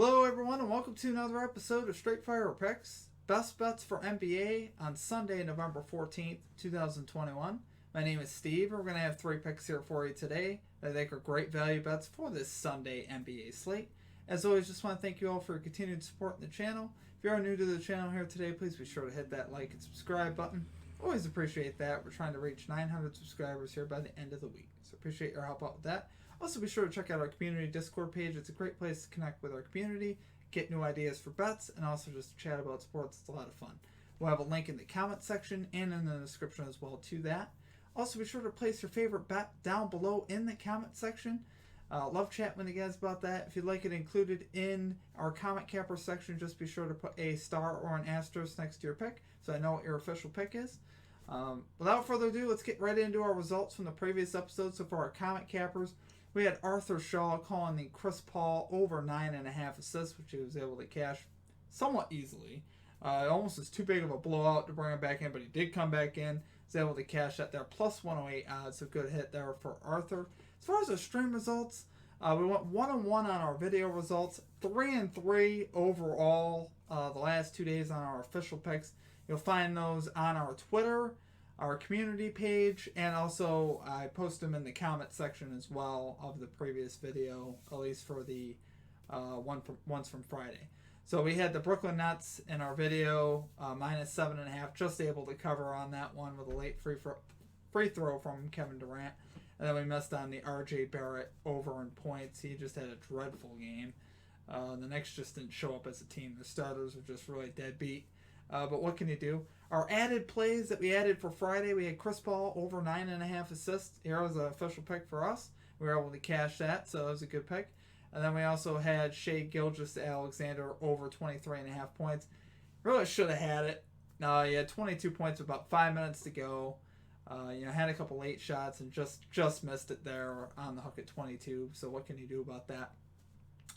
Hello, everyone, and welcome to another episode of Straight Fire Picks. Best bets for NBA on Sunday, November 14th, 2021. My name is Steve, and we're going to have 3 picks here for you today that I think are great value bets for this Sunday NBA slate. As always, just want to thank you all for your continued support in the channel. If you are new to the channel here today, please be sure to hit that like and subscribe button. Always appreciate that. We're trying to reach 900 subscribers here by the end of the week, so appreciate your help out with that. Also, be sure to check out our community Discord page. It's a great place to connect with our community, get new ideas for bets, and also just chat about sports. It's a lot of fun. We'll have a link in the comment section and in the description as well to that. Also, be sure to place your favorite bet down below in the comment section. Love chatting with you guys about that. If you'd like it included in our comment capper section, just be sure to put a star or an asterisk next to your pick so I know what your official pick is. Without further ado, let's get right into our results from the previous episode. So for our comment cappers, we had Arthur Shaw calling the Chris Paul over 9.5 assists, which he was able to cash somewhat easily. It almost was too big of a blowout to bring him back in, but he did come back in. He was able to cash that there, plus 108 odds, so good hit there for Arthur. As far as the stream results, we went 1-1 on our video results, 3-3 overall the last 2 days on our official picks. You'll find those on our Twitter, our community page, and also I post them in the comment section as well of the previous video, at least for the ones from Friday. So we had the Brooklyn Nets in our video, minus 7.5, just able to cover on that one with a late free throw from Kevin Durant. And then we missed on the RJ Barrett over in points. He just had a dreadful game. The Knicks just didn't show up as a team. The starters were just really deadbeat. But what can you do? Our added plays that we added for Friday, we had Chris Paul over 9.5 assists. Here was an official pick for us. We were able to cash that, so that was a good pick. And then we also had Shai Gilgeous-Alexander over 23.5 points. Really should have had it. No, he had 22 points with about 5 minutes to go. Had a couple late shots and just missed it there on the hook at 22. So what can you do about that?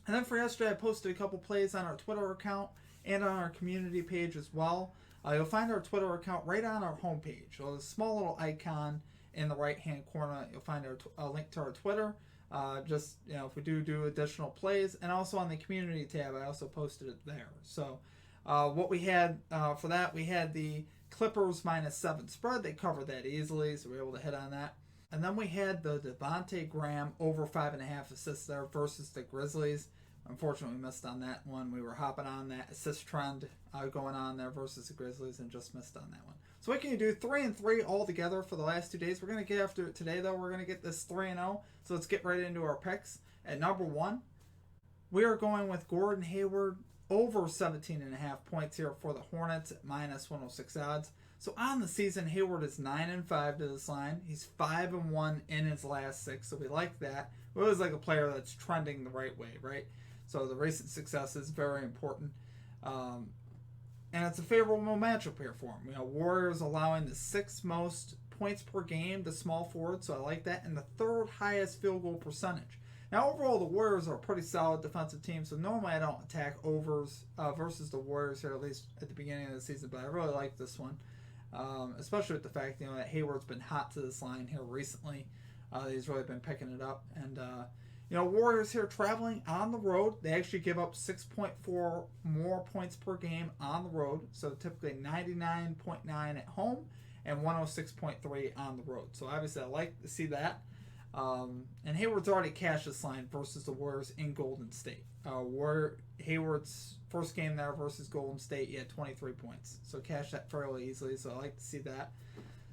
And then for yesterday, I posted a couple plays on our Twitter account and on our community page as well. You'll find our Twitter account right on our homepage. So there's a small little icon in the right-hand corner. You'll find a link to our Twitter. If we do additional plays, and also on the community tab, I also posted it there. So what we had for that, we had the Clippers minus 7 spread. They covered that easily, so we were able to hit on that. And then we had the Devontae Graham over 5.5 assists there versus the Grizzlies. Unfortunately, we missed on that one. We were hopping on that assist trend going on there versus the Grizzlies and just missed on that one. So what can you do? 3-3 all together for the last 2 days. We're going to get after it today, though. We're going to get this 3-0. So let's get right into our picks. At number 1, we are going with Gordon Hayward over 17.5 points here for the Hornets at minus 106 odds. So on the season, Hayward is 9-5 to this line. He's 5-1 in his last 6, so we like that. We always like a player that's trending the right way, right? So the recent success is very important. And it's a favorable matchup here for him. Warriors allowing the 6th most points per game to small forward, so I like that, and the 3rd highest field goal percentage. Now, overall, the Warriors are a pretty solid defensive team, so normally I don't attack overs versus the Warriors here, at least at the beginning of the season, but I really like this one, especially with the fact that Hayward's been hot to this line here recently. He's really been picking it up, and Warriors here traveling on the road. They actually give up 6.4 more points per game on the road, so typically 99.9 at home and 106.3 on the road. So obviously I like to see that. And Hayward's already cashed this line versus the Warriors in Golden State. Hayward's first game there versus Golden State, he had 23 points. So cash that fairly easily, so I like to see that.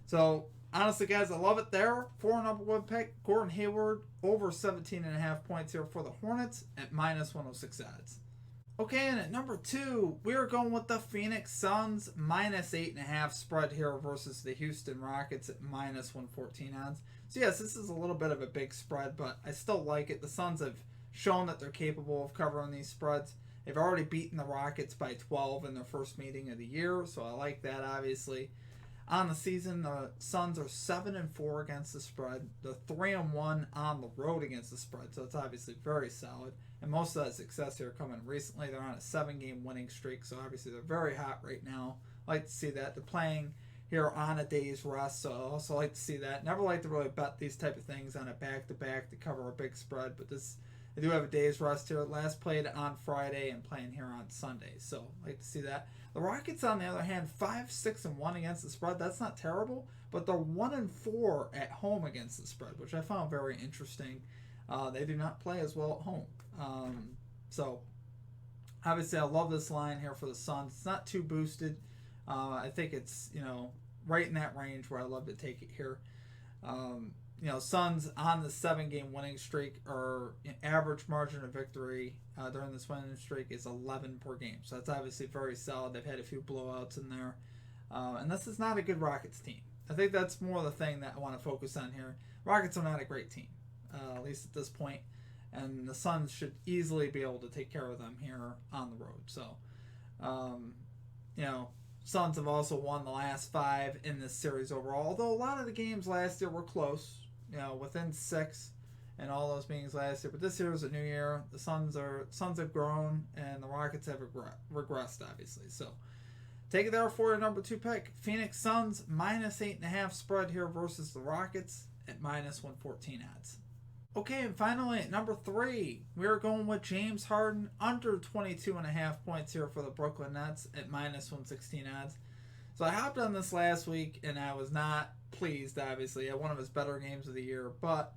So honestly, guys, I love it there. For number 1 pick, Gordon Hayward over 17.5 points here for the Hornets at minus 106 odds. Okay, and at number 2, we're going with the Phoenix Suns minus 8.5 spread here versus the Houston Rockets at minus 114 odds. So yes, this is a little bit of a big spread, but I still like it. The Suns have shown that they're capable of covering these spreads. They've already beaten the Rockets by 12 in their first meeting of the year, so I like that, obviously. On the season, the Suns are 7-4 against the spread. They're 3-1 on the road against the spread, so it's obviously very solid. And most of that success here coming recently. They're on a 7-game winning streak, so obviously they're very hot right now. I like to see that. They're playing here on a day's rest, so I also like to see that. Never like to really bet these type of things on a back-to-back to cover a big spread, but this They do have a day's rest here. Last played on Friday and playing here on Sunday. So I like to see that. The Rockets, on the other hand, 5-6-1 against the spread. That's not terrible, but they're 1-4 at home against the spread, which I found very interesting. They do not play as well at home. So obviously I love this line here for the Suns. It's not too boosted. I think it's, right in that range where I love to take it here. Suns on the 7-game winning streak, or average margin of victory during this winning streak is 11 per game. So that's obviously very solid. They've had a few blowouts in there. And this is not a good Rockets team. I think that's more the thing that I want to focus on here. Rockets are not a great team, at least at this point. And the Suns should easily be able to take care of them here on the road. So, Suns have also won the last 5 in this series overall. Although a lot of the games last year were close, within 6 and all those meetings last year. But this year is a new year. The Suns have grown, and the Rockets have regressed, obviously. So take it there for your number 2 pick. Phoenix Suns -8.5 spread here versus the Rockets at -114 odds. Okay, and finally at number 3, we're going with James Harden under 22.5 points here for the Brooklyn Nets at -116 odds. So I hopped on this last week, and I was not pleased, obviously, at one of his better games of the year. But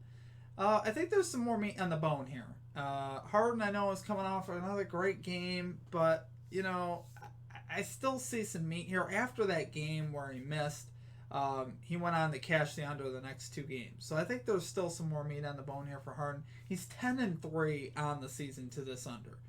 I think there's some more meat on the bone here. Harden, I know, is coming off another great game, but, I still see some meat here. After that game where he missed, he went on to cash the under the next 2 games. So I think there's still some more meat on the bone here for Harden. He's 10-3 on the season to this under.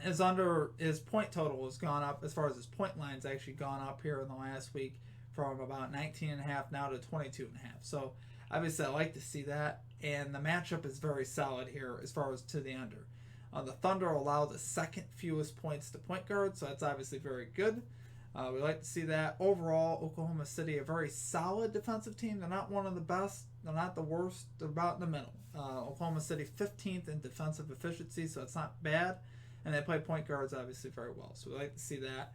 His point total has gone up, as far as his point line's actually gone up here in the last week from about 19.5 now to 22.5. So obviously I like to see that, and the matchup is very solid here as far as to the under. The Thunder allow the second fewest points to point guard, so that's obviously very good. We like to see that. Overall, Oklahoma City, a very solid defensive team. They're not one of the best. They're not the worst. They're about in the middle. Oklahoma City 15th in defensive efficiency, so it's not bad. And they play point guards, obviously, very well. So we like to see that.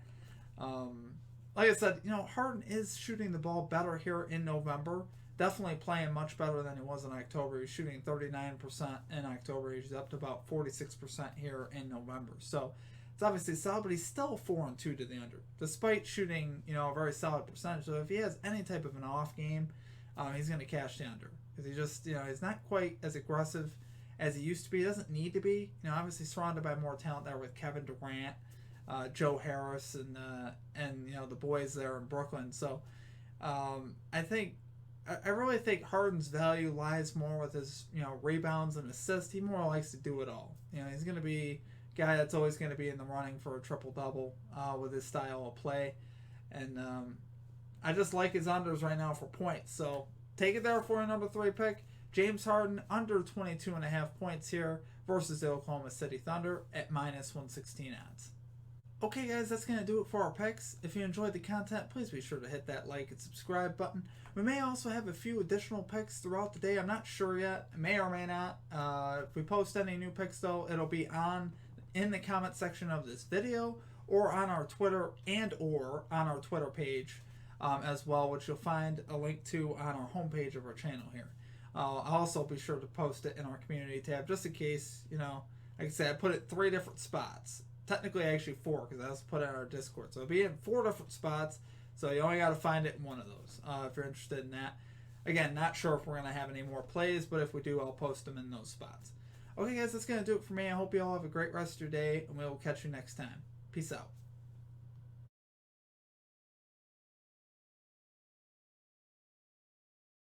Like I said, Harden is shooting the ball better here in November. Definitely playing much better than he was in October. He's shooting 39% in October. He's up to about 46% here in November. So it's obviously solid, but he's still 4-2 to the under, despite shooting, a very solid percentage. So if he has any type of an off game, he's going to cash the under, because he just, he's not quite as aggressive as he used to be. He doesn't need to be. Obviously surrounded by more talent there with Kevin Durant, Joe Harris, and the boys there in Brooklyn. So I really think Harden's value lies more with his, rebounds and assists. He more likes to do it all. He's going to be guy that's always going to be in the running for a triple-double with his style of play. And I just like his unders right now for points. So take it there for a number 3 pick. James Harden under 22.5 points here versus the Oklahoma City Thunder at -116 odds. Okay, guys, that's going to do it for our picks. If you enjoyed the content, please be sure to hit that like and subscribe button. We may also have a few additional picks throughout the day. I'm not sure yet. May or may not. If we post any new picks, though, it'll be in the comment section of this video, or on our Twitter or on our Twitter page as well, which you'll find a link to on our homepage of our channel here. I'll also be sure to post it in our community tab, just in case, like I said, I put it 3 different spots. Technically, actually 4, because I was put it on our Discord. So it'll be in 4 different spots, so you only got to find it in one of those if you're interested in that. Again, not sure if we're going to have any more plays, but if we do, I'll post them in those spots. Okay, guys, that's going to do it for me. I hope you all have a great rest of your day, and we will catch you next time. Peace out.